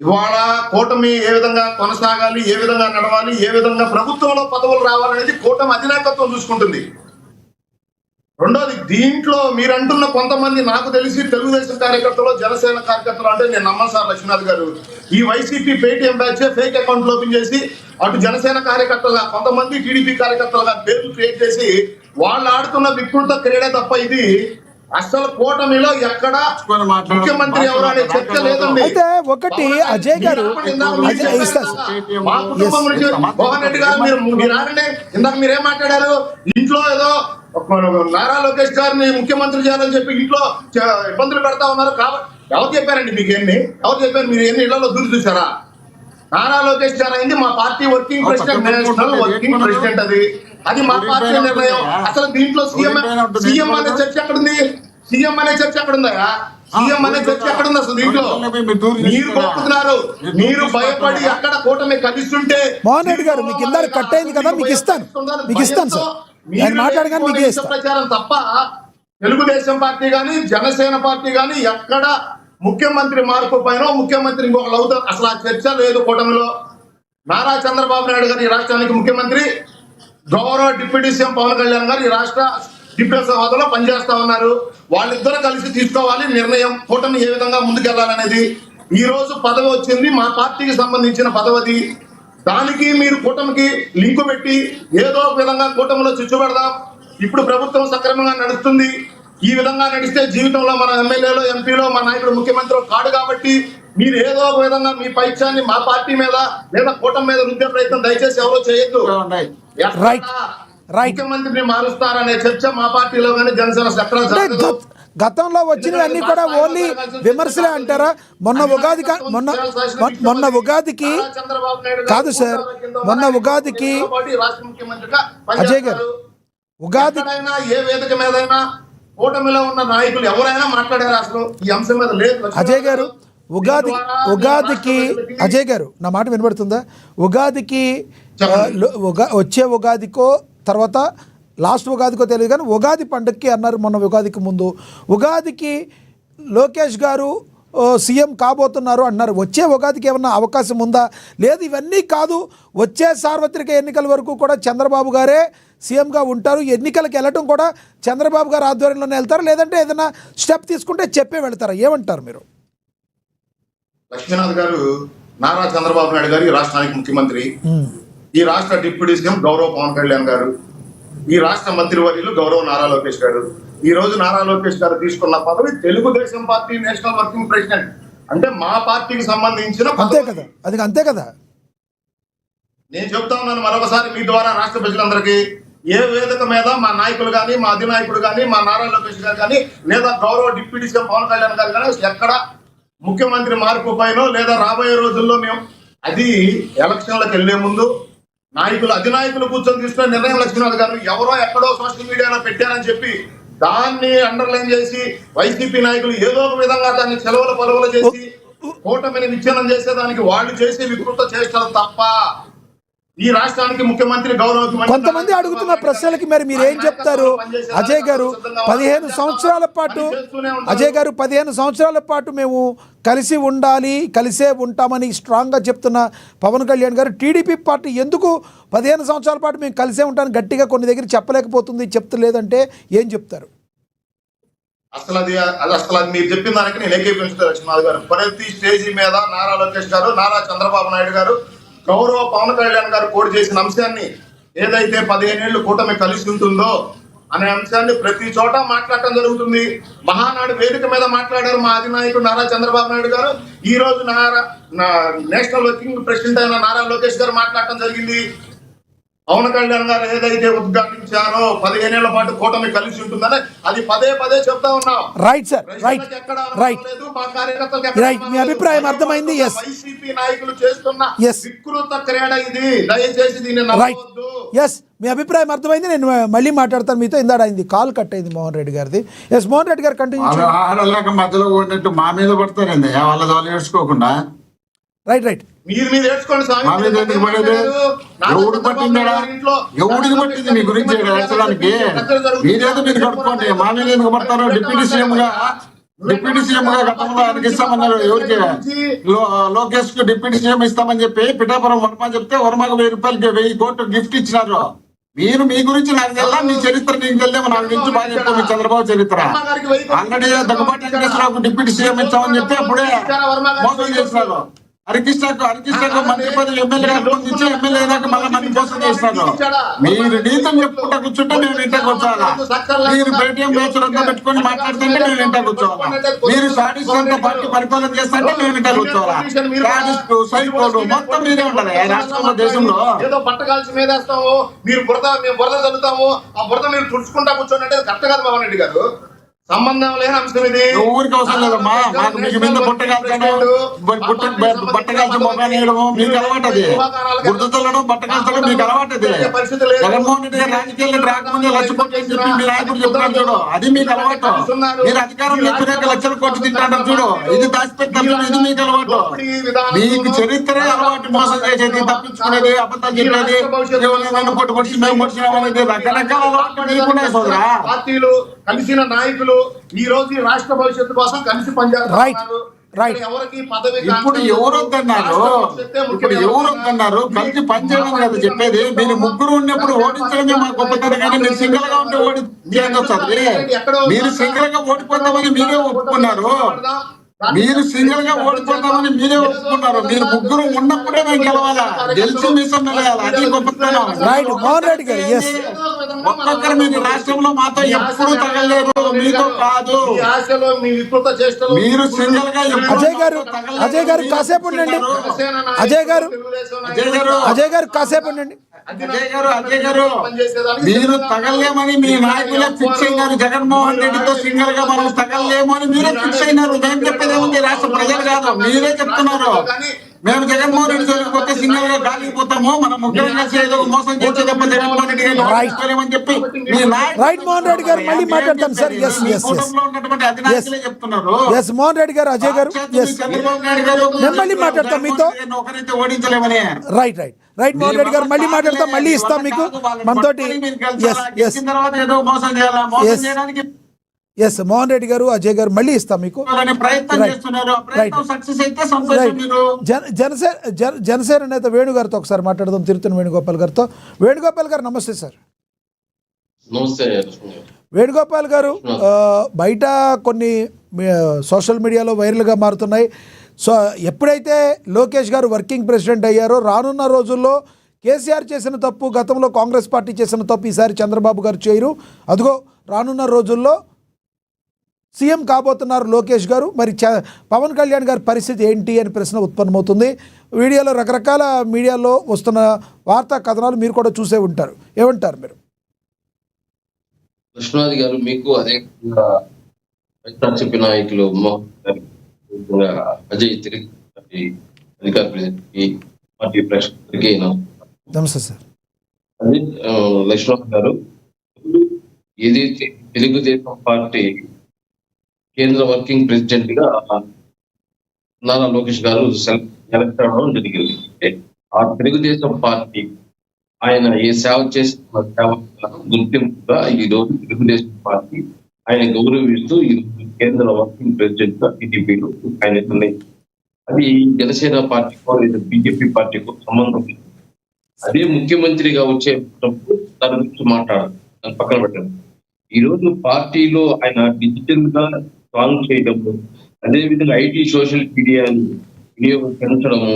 ఇవాళ కూటమి ఏ విధంగా కొనసాగాలి, ఏ విధంగా నడవాలి, ఏ విధంగా ప్రభుత్వంలో పదవులు రావాలనేది కూటమి అధినాయకత్వం చూసుకుంటుంది. రెండోది, దీంట్లో మీరంటున్న కొంతమంది నాకు తెలిసి తెలుగుదేశం కార్యకర్తలు, జనసేన కార్యకర్తలు అంటే నేను నమ్మను సార్ లక్ష్మీనాథ్ గారు. ఈ YCP Paytm batch fake account open చేసి అటు జనసేన కార్యకర్తలుగా కొంతమంది, టీడీపీ కార్యకర్తలుగా పేర్లు క్రియేట్ చేసి వాళ్ళు ఆడుతున్న వికృత క్రీడ తప్ప ఇది అసలు కూటమిలో ఎక్కడ ముఖ్యమంత్రి ఎవరు అనే చర్చ లేదండి. అయితే ఒకటి అజయ్ గారు, మా కుటుంబం నుంచి మోహన్ రెడ్డి గారు మీరు ఆడండి. ఇందాక మీరేం మాట్లాడారు, ఇంట్లో ఏదో నారా లోకేష్ గారిని ముఖ్యమంత్రి చేయాలని చెప్పి ఇంట్లో ఇబ్బందులు పెడతా ఉన్నారు. కాబట్టి ఎవరు చెప్పారండి మీకు ఎన్ని? ఎవరు చెప్పారు? మీరు ఎన్ని ఇళ్లలో దూరి చూసారా? నారా లోకేష్ గారు అయింది మా party working president, national working president. అది మా పార్టీ నిర్ణయం. అసలు దీంట్లో సీఎం అనే చర్చ ఎక్కడుంది? సీఎం అనే చర్చ ఎక్కడుందా? సీఎం అనే చర్చ ఎక్కడుంది అసలు? దీంట్లో మీరు కోరుతున్నారు, మీరు భయపడి అక్కడ కూటమి కలిస్తుంటే. మోహన్ రెడ్డి గారు మీకు ఇందాక కట్ అయింది కదా, మీకు ఇస్తాను సార్, మాట్లాడగానే మీకు ప్రచారం తప్ప తెలుగుదేశం పార్టీ గాని జనసేన పార్టీ గాని ఎక్కడ ముఖ్యమంత్రి మార్పు పైన ముఖ్యమంత్రి ఇంకొకరు అవుతారు అసలు ఆ చర్చ లేదు కూటమిలో. నారా చంద్రబాబు నాయుడు గారు ఈ రాష్ట్రానికి ముఖ్యమంత్రి, గౌరవ డిప్యూటీ సీఎం పవన్ కళ్యాణ్ గారు ఈ రాష్ట్ర డిప్యూటీ సీఎం హోదాలో పనిచేస్తా ఉన్నారు. వాళ్ళిద్దరూ కలిసి తీసుకోవాలి నిర్ణయం, కూటమి ఏ విధంగా ముందుకెళ్లాలనేది. ఈ రోజు పదవి వచ్చింది, మా పార్టీకి సంబంధించిన పదవి. దానికి మీరు కూటమికి లింకు పెట్టి ఏదో ఒక విధంగా కూటమిలో చిచ్చు పెడదాం. ఇప్పుడు ప్రభుత్వం సక్రమంగా నడుస్తుంది. ఈ విధంగా నడిస్తే జీవితంలో మన ఎమ్మెల్యేలో, ఎంపీలో, మా నాయకుడు ముఖ్యమంత్రి కాడు. కాబట్టి మీరు ఏదో ఒక విధంగా మీ పైత్యాన్ని మా పార్టీ మీద లేదా కూటమి మీద రుద్దే ప్రయత్నం దయచేసి ఎవరో చేయొద్దు. ముఖ్యమంత్రిని మారుస్తారనే చర్చ మా పార్టీలో కానీ జనసేన ఎక్కడ గతంలో వచ్చినవన్నీ కూడా ఓన్లీ విమర్శలే అంటారా? మొన్న ఉగాదికి కాదు సార్, మొన్న ఉగాదికి అజయ్ గారు ఉగాది ఏ వేదిక మీదైనా కూటమిలో ఉన్న నాయకులు ఎవరైనా మాట్లాడారు అసలు ఈ అంశం మీద లేదు. అజయ్ గారు ఉగాదికి అజయ్ గారు నా మాట వినబడుతుందా? ఉగాదికి వచ్చే ఉగాదికో తర్వాత లాస్ట్ ఉగాదికో తెలియదు కానీ ఉగాది పండుగకి అన్నారు మొన్న ఉగాదికి ముందు. ఉగాదికి లోకేష్ గారు సీఎం కాబోతున్నారు అన్నారు. వచ్చే ఉగాదికి ఏమన్నా అవకాశం ఉందా? లేదు, ఇవన్నీ కాదు, వచ్చే సార్వత్రిక ఎన్నికల వరకు కూడా చంద్రబాబు గారే సీఎంగా ఉంటారు, ఎన్నికలకు వెళ్ళటం కూడా చంద్రబాబు గారు ఆధ్వర్యంలోనే వెళ్తారు, లేదంటే ఏదైనా స్టెప్ తీసుకుంటే చెప్పే వెళ్తారా? ఏమంటారు మీరు? లక్ష్మీనాథ్ గారు నారా చంద్రబాబు నాయుడు గారు ఈ రాష్ట్రానికి ముఖ్యమంత్రి, ఈ రాష్ట్ర డిప్యూటీ సీఎం గౌరవ పవన్ కళ్యాణ్ గారు, ఈ రాష్ట్ర మంత్రివర్యులు గౌరవ నారా లోకేష్ గారు. ఈ రోజు నారా లోకేష్ గారు తీసుకున్న పదవి Telugu Desam party national working president, అంటే మా పార్టీకి సంబంధించిన అంతే కదా, అది అంతే కదా. నేను చెప్తా ఉన్నాను మరొకసారి మీ ద్వారా రాష్ట్ర ప్రజలందరికీ, ఏ వేదిక మీద మా నాయకులు కానీ, మా అధినాయకుడు కానీ, మా నారా లోకేష్ గారు కానీ, లేదా గౌరవ డిప్యూటీ సీఎం పవన్ కళ్యాణ్ గారు కానీ ఎక్కడ ముఖ్యమంత్రి మార్పు పైన లేదా రాబోయే రోజుల్లో మేము అది ఎలక్షన్లకు వెళ్లే ముందు నాయకులు అధినాయకులు కూర్చొని తీసుకున్న నిర్ణయం లక్ష్మీనాథ్ గారు ఎవరో ఎక్కడో సోషల్ మీడియాలో పెట్టారని చెప్పి దాన్ని అండర్లైన్ చేసి వైసీపీ నాయకులు ఏదో ఒక విధంగా దాన్ని చెలవల పొలవలు చేసి కూటమిని విచ్ఛిన్నం చేసేదానికి వాళ్ళు చేసే వికృత చేష్టలు తప్ప ఈ రాష్ట్రానికి ముఖ్యమంత్రి గౌరవ కొంతమంది అడుగుతున్న ప్రశ్నలకి మరి మీరు ఏం చెప్తారు? అజయ్ గారు 15 సంవత్సరాల పాటు అజయ్ గారు 15 సంవత్సరాల పాటు మేము కలిసి ఉండాలి, కలిసే ఉంటామని స్ట్రాంగ్గా చెప్తున్న పవన్ కళ్యాణ్ గారు టీడీపీ పార్టీ ఎందుకు 15 సంవత్సరాల పాటు మేము కలిసే ఉంటామని గట్టిగా కొన్ని దగ్గర చెప్పలేకపోతుంది, చెప్తలేదంటే ఏం చెప్తారు? అసలు అది మీరు చెప్పిన దానికి నేను ఏకీపించుతాను లక్ష్మీనాథ్ గారు. ప్రతి స్టేజీ మీద నారా లోకేష్ గారు, నారా చంద్రబాబు నాయుడు గారు, గౌరవ పవన్ కళ్యాణ్ గారు కోడి చేసిన అంశాన్ని ఏదైతే 15 ఏళ్ళు కూటమి కలిసి ఉంటుందో అనే అంశాన్ని ప్రతి చోట మాట్లాడటం జరుగుతుంది. మహానాడు వేదిక మీద మాట్లాడారు మా అధినాయకుడు నారా చంద్రబాబు నాయుడు గారు. ఈ రోజు నేషనల్ వర్కింగ్ ప్రెసిడెంట్ అయిన నారా లోకేష్ గారు మాట్లాడటం జరిగింది. పవన్ కళ్యాణ్ గారు ఏదైతే ఉద్ఘాటించారో 15 ఏళ్ల పాటు కూటమి కలిసి ఉంటుందని అది పదే పదే చెప్తా ఉన్నాం. Right sir, right. మీ అభిప్రాయం అర్థమైంది. వైసీపీ నాయకులు చేస్తున్న వికృత క్రీడ ఇది, దయచేసి దీన్ని నమ్మవద్దు. ఎస్, మీ అభిప్రాయం అర్థమైంది. నేను మళ్ళీ మాట్లాడతాను మీతో. ఇందాడ అయింది కాల్ కట్ అయింది మోహన్ రెడ్డి గారిది. ఎస్, మోహన్ రెడ్డి గారు కంటిన్యూ. మధ్యలో ఉన్నట్టు మా మీద పడతారండి వాళ్ళ వాళ్ళు నేర్చుకోకుండా. రైట్. మీరు నేర్చుకోండి. ఎవడు పట్టిందా? ఎవడికి పట్టింది మీ గురించి మీరేదో మీరు కట్టుకోండి. మా మీద ఎందుకు పడతారో డిప్యూటీ సీఎం గా డిప్యూటీ సీఎం గా గతంలో ఆయనకి ఇస్తామన్నారు. ఎవరికి? లోకేష్ కు డిప్యూటీ సీఎం ఇస్తామని చెప్పి పిఠాపురం వర్మ చెప్తే వర్మకు 1000 రూపాయలకి 1000 కోట్లు గిఫ్ట్ ఇచ్చినారు. మీరు మీ గురించి నాకు తెల్లా, మీ చరిత్ర నీకు తెలియదేమో. నాకు గురించి బాగా చెప్తాం మీ చంద్రబాబు చరిత్ర. ఆల్రెడీ దగ్గుబాటి వెంకటేశ్వరరావుకు డిప్యూటీ సీఎం ఇచ్చామని చెప్పి అప్పుడే మోసం చేసినారు. హరికృష్ణకు మంత్రి పదవి ఎమ్మెల్యే ఇచ్చి ఎమ్మెల్యే అయినాక మళ్ళీ మంది మోసం చేస్తారు. మీరు నీతం చెప్పుకుంటా కూర్చుంటే మేము ఇంటికి వచ్చాలా? మీరు పేటీఎం వేసులంతా పెట్టుకొని మాట్లాడుతుంటే మేము ఇంటికి వచ్చావాలా? మీరు సాడిస్ట్ అంతా పార్టీ పరిపాలన చేస్తుంటే మేము ఇంటికి వచ్చావాలా? సాడిస్ట్ సైకోలు మొత్తం మీరే ఉంటారు ఈ రాష్ట్రంలో, దేశంలో. ఏదో పట్టకాల్సి మీద వేస్తాము, మీరు మేము బురద చల్లుతాము, ఆ బురద మీరు తుడుచుకుంటా కూర్చోండి అంటే కరెక్ట్ కాదు పవన్ రెడ్డి గారు. సంబంధం లేని అంశం ఇది. ఊరికి అవసరం లేదమ్మా. మాకు మీకు మీద బట్టకాల్చి మొగానేయడము మీకు అలవాటు. అది గుర్తు చల్లడం బట్టకాల్చడం మీకు అలవాటు. అది జగన్మోహన్ రెడ్డి గారు రాజకీయాల్లో రాకముందే లక్షకోట్లు అని చెప్పి మీ నాయకుడు చెప్తున్నాడు చూడు, అది మీకు అలవాటు. మీరు అధికారం ఎత్తులేక లక్షల కోట్లు తింటారు చూడు, ఇది దాచిపెట్టారు, ఇది మీకు అలవాటు. మీకు చరిత్ర అలవాటు. మోసం చేసేది, తప్పించుకునేది, అబద్ధాలు చెప్పేది, కొట్టు పొడిచి మేము పొడిచినాం అనేది రకరకాల అలవాటు మీకున్నాయి సోదరా. పార్టీలు కలిసిన నాయకులు ఈ రోజు ఈ రాష్ట్ర భవిష్యత్తు కోసం కలిసి పనిచేస్తున్నారు. ఎవరికి పదవి ఇప్పుడు ఎవరొద్దన్నారు? కలిసి పనిచేయడం కదా చెప్పేది. మీరు ముగ్గురు ఉన్నప్పుడు ఓడించడమే మా గొప్పతనం. కానీ మీరు సింగిల్ గా ఉంటే ఓడించండి. మీరు సింగిల్ గా ఓడిపోతామని మీరే ఒప్పుకున్నారు. మీరు సింగిల్ గా ఓడిపోతామని మీరే ఒప్పుకున్నారు. మీరు ముగ్గురు ఉన్నప్పుడే మేము గెలవాలా, గెలిచి మీసం మెలగాలి. అది గొప్పతనం. ఒక్కొక్కరు మీరు రాష్ట్రంలో మాతో ఎప్పుడు తగలేరు, మీతో కాదు. మీరు సింగిల్ గా అజయ్ గారు కాసేపు ఉండండి. అజయ్ గారు కాసేపు ఉండండి. అజయ్ గారు మీరు తగలేమని మీ నాయకులే ఫిక్స్ అయినారు. జగన్మోహన్ రెడ్డితో సింగిల్ గా మనం తగలేమో అని మీరే ఫిక్స్ అయినారు. మేము చెప్పేది ఏముంది? రాష్ట్ర ప్రజలు కాదు, మీరే చెప్తున్నారు. మేము జగన్మోహన్ రెడ్డి చదివిపోతే సింగిల్ గా గాలిపోతాము, మనం ముఖ్యంగా ఏదో మోసం చేసే తప్ప జగన్మోహన్ రెడ్డి గారు చెప్పి రైట్ మోహన్ రెడ్డి గారు మళ్ళీ మాట్లాడతాం సార్. ఉన్నటువంటి అధినాయకులే చెప్తున్నారు. మోహన్ రెడ్డి గారు, అజయ్ గారు, చంద్రబాబు నాయుడు గారు నేను మళ్ళీ మాట్లాడతాం మీతో. ఒకరైతే ఓడించలేమని. రైట్ మోహన్ రెడ్డి గారు మళ్ళీ మాట్లాడతాం, మళ్ళీ ఇస్తాం మీకు మనతోటి. మోహన్ రెడ్డి గారు, అజయ్ గారు మళ్ళీ ఇస్తాం మీకు. జనసేన నేత వేణు గారితో ఒకసారి మాట్లాడదాం, తిరుత్తని వేణుగోపాల్ గారితో. వేణుగోపాల్ గారు నమస్తే సార్. నమస్తే వేణుగోపాల్ గారు, బయట కొన్ని సోషల్ మీడియాలో వైరల్గా మారుతున్నాయి. సో ఎప్పుడైతే లోకేష్ గారు వర్కింగ్ ప్రెసిడెంట్ అయ్యారో రానున్న రోజుల్లో కేసీఆర్ చేసిన తప్పు, గతంలో కాంగ్రెస్ పార్టీ చేసిన తప్పు ఈసారి చంద్రబాబు గారు చేయరు. అదిగో రానున్న రోజుల్లో సీఎం కాబోతున్నారు లోకేష్ గారు. మరి పవన్ కళ్యాణ్ గారి పరిస్థితి ఏంటి అని ప్రశ్న ఉత్పన్నమవుతుంది. వీడియోలో రకరకాల మీడియాలో వస్తున్న వార్తా కథనాలు మీరు కూడా చూసే ఉంటారు. ఏమంటారు మీరు? కృష్ణాది గారు, మీకు అదే వైఎస్ఆర్సీపీ నాయకులు అజయ్ తిరిగి అధికార ప్రతినిధి పార్టీ ప్రేక్షకులకి నమస్తే సార్. అదే లక్ష్మణ్ గారు, ఏదైతే తెలుగుదేశం పార్టీ కేంద్ర వర్కింగ్ ప్రెసిడెంట్ గా నారా లోకేష్ గారు ఎలక్ట్ అవడం జరిగింది. ఆ తెలుగుదేశం పార్టీ ఆయన ఏ సేవ చేసిన సేవ గుర్తింపుగా ఈ రోజు తెలుగుదేశం పార్టీ ఆయన గౌరవిస్తూ ఈ కేంద్ర వర్కింగ్ ప్రెసిడెంట్ గా టీడీపీలో ఆయన ఉన్నాయి. అది జనసేన పార్టీకో లేదా బీజేపీ పార్టీకో సంబంధం లేదు. అదే ముఖ్యమంత్రిగా వచ్చేటప్పుడు దాని గురించి మాట్లాడాలి, దాన్ని పక్కన పెట్టండి. ఈ రోజు పార్టీలో ఆయన డిజిటల్ గా స్ట్రాంగ్ చేయడము, అదే విధంగా ఐటీ సోషల్ మీడియాని వినియోగం పెంచడము,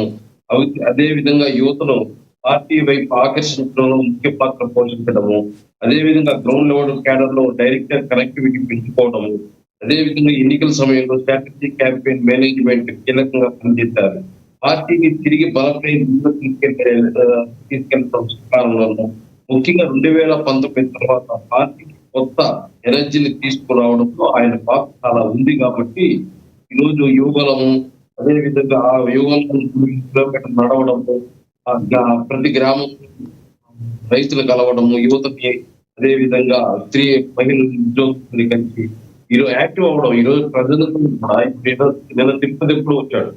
అదే విధంగా యువతను పార్టీ వైపు ఆకర్షించడంలో ముఖ్య పాత్ర పోషించడము, అదే విధంగా గ్రౌండ్ లెవెల్ క్యాడర్ లో డైరెక్టర్ కనెక్టివిటీ పెంచుకోవడము, అదే విధంగా ఎన్నికల సమయంలో స్ట్రాటజీ క్యాంపెయిన్ మేనేజ్మెంట్ కీలకంగా పనిచేశారు. పార్టీని తిరిగి బలపై తీసుకెళ్లడం కారణంలో ముఖ్యంగా 2019 తర్వాత పార్టీకి కొత్త ఎనర్జీని తీసుకురావడంలో ఆయన పాత్ర చాలా ఉంది. కాబట్టి ఈరోజు యువబలము, అదే విధంగా ఆ యువబలం కిలోమీటర్ నడవడము, ప్రతి గ్రామం రైతులు కలవడము, యువతకి అదే విధంగా స్త్రీ మహిళలు ఉద్యోగులు కలిసి ఈరోజు యాక్టివ్ అవ్వడం. ఈరోజు ప్రజలకు నిన్న తిరుపతిప్పుడు వచ్చాడు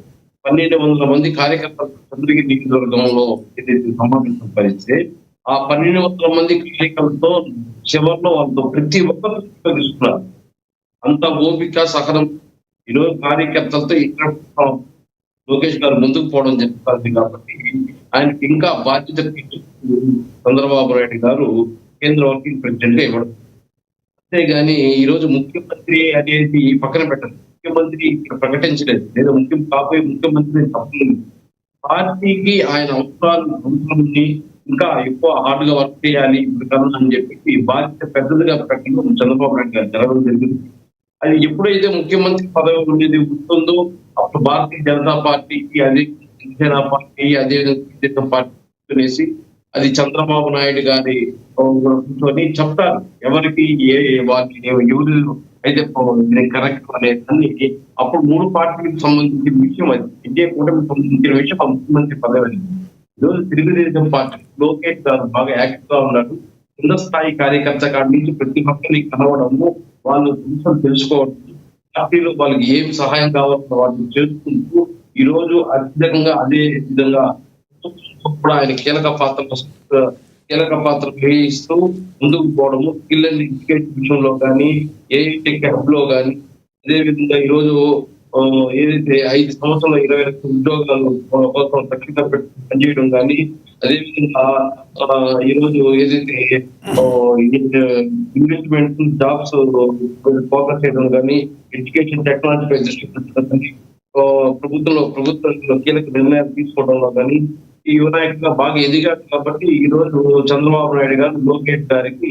1200 మంది కార్యకర్తలు చంద్రగిరి నియోజకవర్గంలో ఏదైతే సమావేశం పరిస్తే ఆ 1200 మంది కార్యకర్తలతో చివరిలో వాళ్ళతో ప్రతి ఒక్కరు తీసుకున్నారు. అంత ఓపిక సహనం ఈరోజు కార్యకర్తలతో ఇక్కడ లోకేష్ గారు ముందుకు పోవడం జరుగుతుంది కాబట్టి ఆయనకి ఇంకా బాధ్యత చంద్రబాబు నాయుడు గారు కేంద్ర వర్కింగ్ ప్రెసిడెంట్ గా ఇవ్వడం. అంతేగాని ఈ రోజు ముఖ్యమంత్రి అనేది పక్కన పెట్టదు. ముఖ్యమంత్రి ఇక్కడ ప్రకటించలేదు, లేదా ముఖ్యమంత్రి తప్పలేదు. పార్టీకి ఆయన అవసరాన్ని ఇంకా ఎక్కువ హార్డ్ గా వర్క్ చేయాలి ఇప్పుడు అని చెప్పి బాధ్యత పెద్దదిగా ప్రకటించడం చంద్రబాబు నాయుడు గారు జరగడం జరిగింది. అది ఎప్పుడైతే ముఖ్యమంత్రి పదవి ఉండేది ఉంటుందో అప్పుడు భారతీయ జనతా పార్టీకి, అదే జనసేన పార్టీ, అదే తెలుగుదేశం పార్టీ అనేసి అది చంద్రబాబు నాయుడు గారి కూర్చొని చెప్తారు ఎవరికి ఎవరు అయితే కరెక్ట్ అనేది. అప్పుడు మూడు పార్టీలకు సంబంధించిన విషయం అది, ఇండియా కూటమికి సంబంధించిన విషయం ఆ ముఖ్యమంత్రి పదవి అనేది. ఈరోజు తెలుగుదేశం పార్టీ లోకేష్ గారు బాగా యాక్టివ్ గా ఉన్నారు. కింద స్థాయి కార్యకర్త కాడి నుంచి ప్రతి ఒక్కరిని కలవడము, వాళ్ళు విషయం తెలుసుకోవడం, పార్టీలో వాళ్ళకి ఏం సహాయం కావాలో వాళ్ళు చేసుకుంటూ ఈ రోజు అత్యధికంగా అదే విధంగా కూడా ఆయన కీలక పాత్ర వేయిస్తూ ముందుకు పోవడము, స్కిల్ అండ్ ఎడ్యుకేషన్ విషయంలో కానీ, ఏఐటెక్ హబ్ లో కానీ, అదే విధంగా ఈ రోజు ఏదైతే 5 సంవత్సరాల 20 లక్షల ఉద్యోగాలు కోసం లక్ష్యంగా పెట్టి పనిచేయడం కానీ, అదేవిధంగా ఈ రోజు ఏదైతే ఇన్వెస్ట్మెంట్ జాబ్స్ ఫోకస్ చేయడం కానీ, ఎడ్యుకేషన్ టెక్నాలజీ పై దృష్టి పెట్టడం కానీ, ప్రభుత్వంలో కీలక నిర్ణయాలు తీసుకోవడంలో కానీ ఈ యువనాయకుగా బాగా ఎదిగారు. కాబట్టి ఈ రోజు చంద్రబాబు నాయుడు గారు లోకేష్ గారికి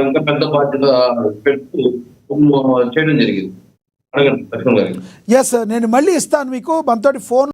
ఇంకా పెద్ద బాధ్యత పెడుతూ చేయడం జరిగింది. అడగండి లక్ష్మణ్ గారికి. ఎస్, నేను మళ్ళీ ఇస్తాను మీకు. మనతోటి ఫోన్